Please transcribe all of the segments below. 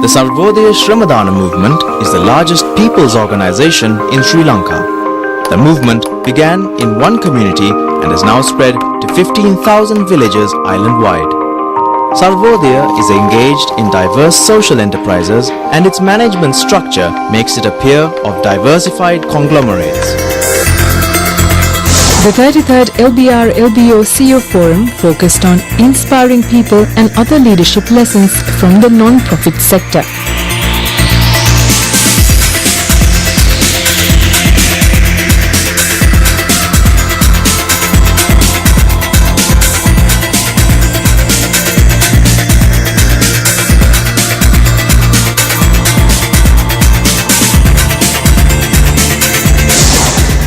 The Sarvodaya Shramadana movement is the largest people's organization in Sri Lanka. The movement began in one community and has now spread to 15,000 villages island-wide. Sarvodaya is engaged in diverse social enterprises and its management structure makes it a peer of diversified conglomerates. The 33rd LBR-LBO CEO Forum focused on inspiring people and other leadership lessons from the non-profit sector.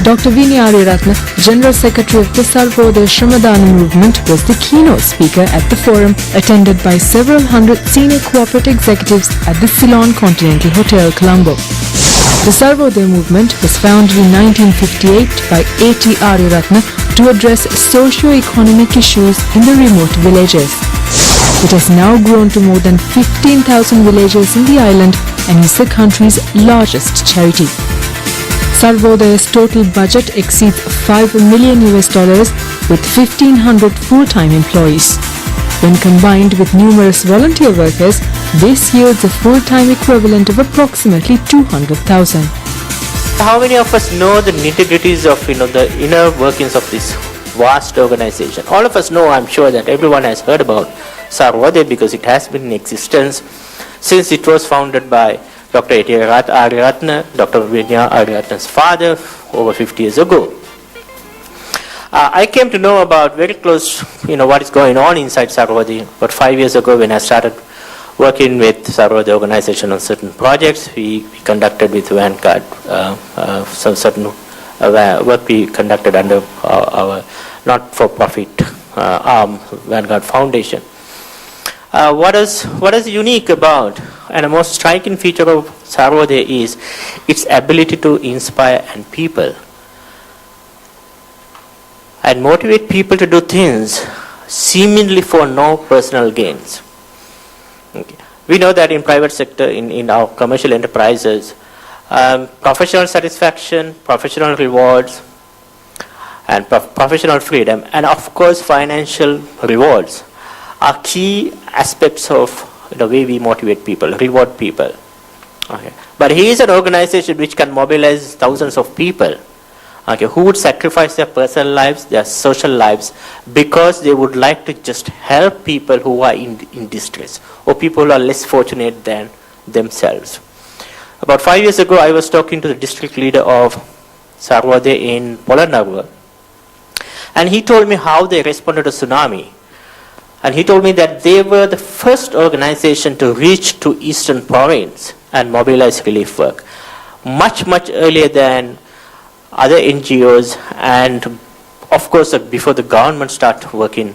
Dr. Vinya Ariyarathne, General Secretary of the Sarvodaya Shramadana Movement, was the keynote speaker at the forum, attended by several hundred senior corporate executives at the Ceylon Continental Hotel, Colombo. The Sarvodaya Movement was founded in 1958 by A.T. Ariyaratne to address socio-economic issues in the remote villages. It has now grown to more than 15,000 villages in the island and is the country's largest charity. Sarvodaya's total budget exceeds $5 million with 1,500 full-time employees. When combined with numerous volunteer workers, this yields a full-time equivalent of approximately 200,000. How many of us know the nitty-gritties of the inner workings of this vast organization? All of us know, I'm sure, that everyone has heard about Sarvodaya because it has been in existence since it was founded by Dr.A.T. Ariyaratne, Dr. Vinya Ariyarathne's father, over 50 years ago. I came to know about very close, what is going on inside Sarvodaya. About 5 years ago, when I started working with Sarvodaya organization on certain projects, we conducted with Vanguard some certain work we conducted under our not-for-profit arm, Vanguard Foundation. What is unique about and the most striking feature of Sarvodaya is its ability to inspire people and motivate people to do things seemingly for no personal gains. Okay. We know that in private sector, in our commercial enterprises, professional satisfaction, professional rewards, and professional freedom, and of course financial rewards are key aspects of the way we motivate people, reward people. Okay. But here is an organization which can mobilize thousands of people, who would sacrifice their personal lives, their social lives, because they would like to just help people who are in distress, or people who are less fortunate than themselves. About 5 years ago, I was talking to the district leader of Sarvodaya in Polanavar, and he told me how they responded to tsunami. And he told me that they were the first organization to reach to Eastern Province and mobilize relief work, much earlier than other NGOs, and of course before the government started working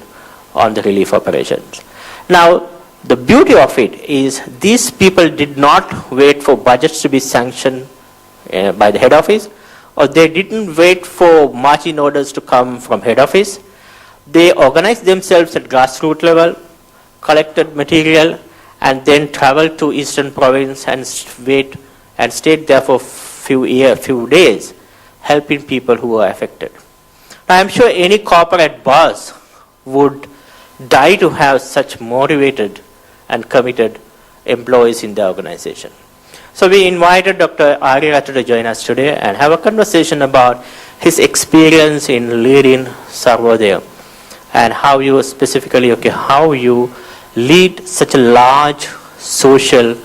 on the relief operations. Now, the beauty of it is these people did not wait for budgets to be sanctioned by the head office, or they didn't wait for marching orders to come from head office. They organized themselves at grassroots level, collected material, and then traveled to Eastern Province and stayed there for few days, helping people who were affected. Now, I'm sure any corporate boss would die to have such motivated and committed employees in the organization. So we invited Dr. Ariyaratne to join us today and have a conversation about his experience in leading Sarvodaya, and how you specifically, how you lead such a large social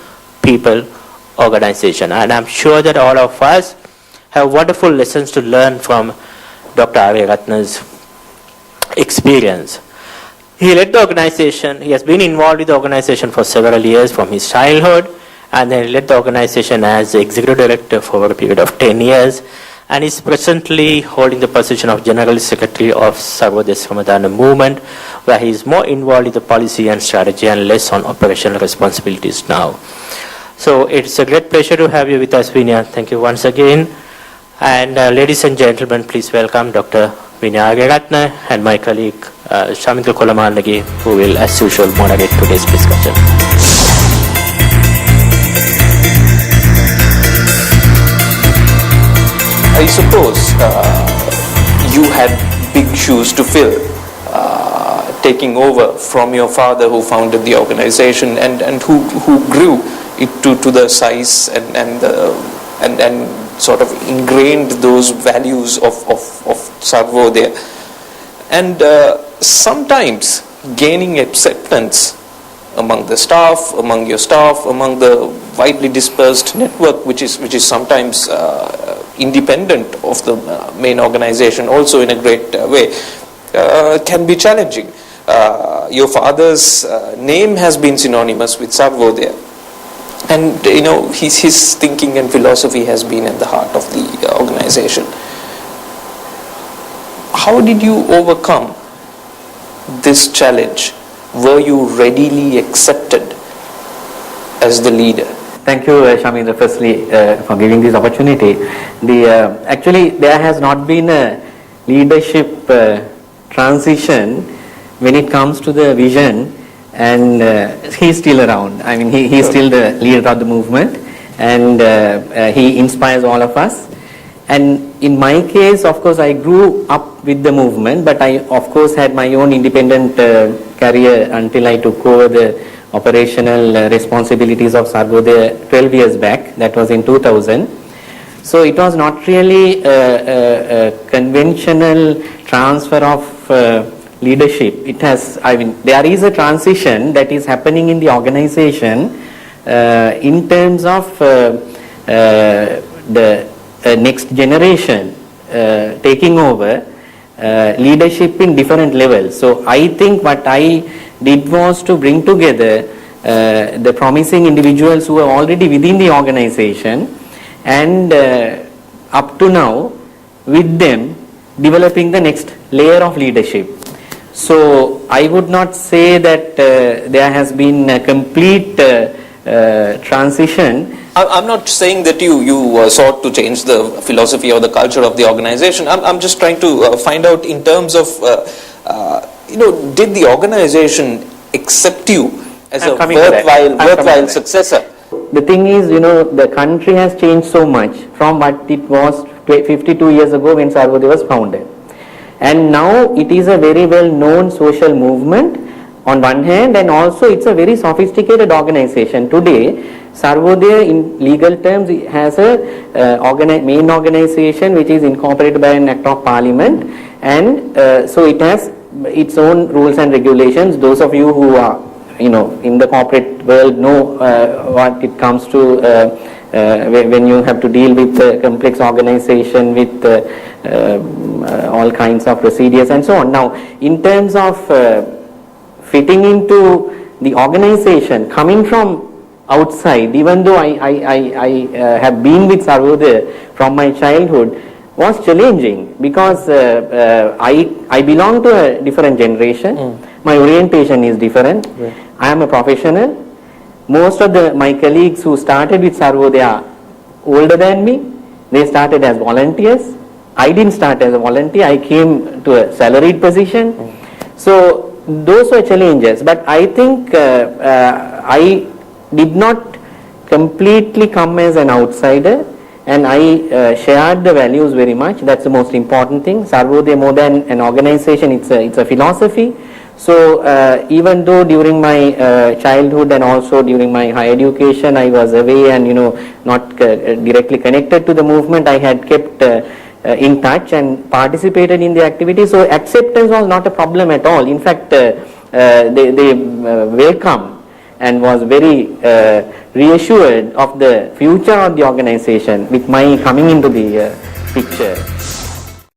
people organization. And I'm sure that all of us have wonderful lessons to learn from Dr. Ariyaratne's experience. He led the organization, he has been involved with the organization for several years from his childhood, and then led the organization as the executive director for a period of 10 years. And is presently holding the position of General Secretary of Sarvodaya Shramadana Movement, where he is more involved in the policy and strategy and less on operational responsibilities now. So it's a great pleasure to have you with us, Vinya. Thank you once again. And ladies and gentlemen, please welcome Dr. Vinya Ariyarathne and my colleague Shamindra Kulamannage, who will, as usual, moderate today's discussion. suppose you had big shoes to fill, taking over from your father who founded the organization and who grew it to the size and sort of ingrained those values of Sarvodaya, and sometimes gaining acceptance among the staff, among your staff, among the widely dispersed network, which is sometimes independent of the main organization, also in a great way, can be challenging. Your father's name has been synonymous with Sarvodaya, and his thinking and philosophy has been at the heart of the organization. How did you overcome this challenge? Were you readily accepted as the leader? Thank you, Shamindra, firstly for giving this opportunity. Actually, there has not been a leadership transition when it comes to the vision, and he's still around. I mean, he's still the leader of the movement, and he inspires all of us. And in my case, of course, I grew up with the movement, but I, of course, had my own independent career until I took over the operational responsibilities of Sarvodaya 12 years back. That was in 2000. So it was not really a conventional transfer of leadership. It has, I mean, there is a transition that is happening in the organization in terms of the next generation taking over leadership in different levels. So I think what I did was to bring together the promising individuals who are already within the organization, and up to now with them developing the next layer of leadership. So I would not say that there has been a complete transition. I'm not saying that you sought to change the philosophy or the culture of the organization. I'm just trying to find out in terms of, did the organization accept you as a worthwhile successor? The thing is, the country has changed so much from what it was 52 years ago when Sarvodaya was founded. And now it is a very well known social movement on one hand, and also it's a very sophisticated organization. Today, Sarvodaya in legal terms has a main organization which is incorporated by an act of parliament, and so it has its own rules and regulations. Those of you who are in the corporate world know what it comes to when you have to deal with a complex organization with all kinds of procedures and so on. Now, in terms of fitting into the organization, coming from outside, even though I have been with Sarvodaya from my childhood, was challenging because I belong to a different generation. My orientation is different. I am a professional. Most of my colleagues who started with Sarvodaya are older than me. They started as volunteers. I didn't start as a volunteer. I came to a salaried position. So those were challenges. But I think I did not completely come as an outsider, and I shared the values very much. That's the most important thing. Sarvodaya, more than an organization, it's a philosophy. So even though during my childhood and also during my higher education I was away and not directly connected to the movement, I had kept in touch and participated in the activity. So acceptance was not a problem at all. In fact, they welcomed and was very reassured of the future of the organization with my coming into the picture.